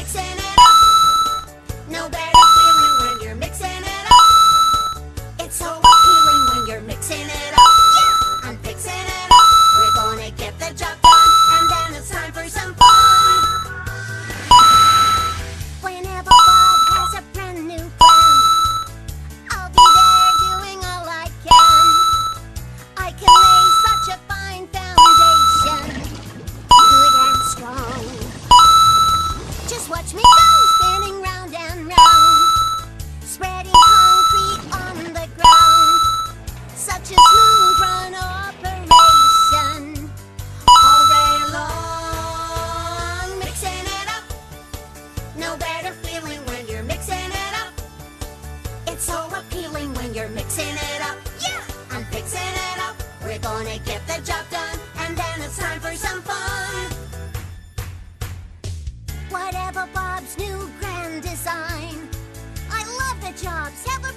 mixing it up. No better feeling when you're mixing it up. It's so appealing when you're mixing it up. Yeah, I'm fixing it up. We're gonna get the job done, and then it's time for some fun. Whenever Bob has a brand new plan, I'll be there doing all I can. I can lay such a fine foundation, good and strong. Just watch me go, spinning round and round, spreading concrete on the ground. Such a smooth run operation, all day long, mixing it up. No better feeling when you're mixing it up. It's so appealing when you're mixing it up. Yeah, I'm fixing it up. We're gonna get the job done, and then it's time for some fun. Whatever Bob's new grand design, I love the jobs, have a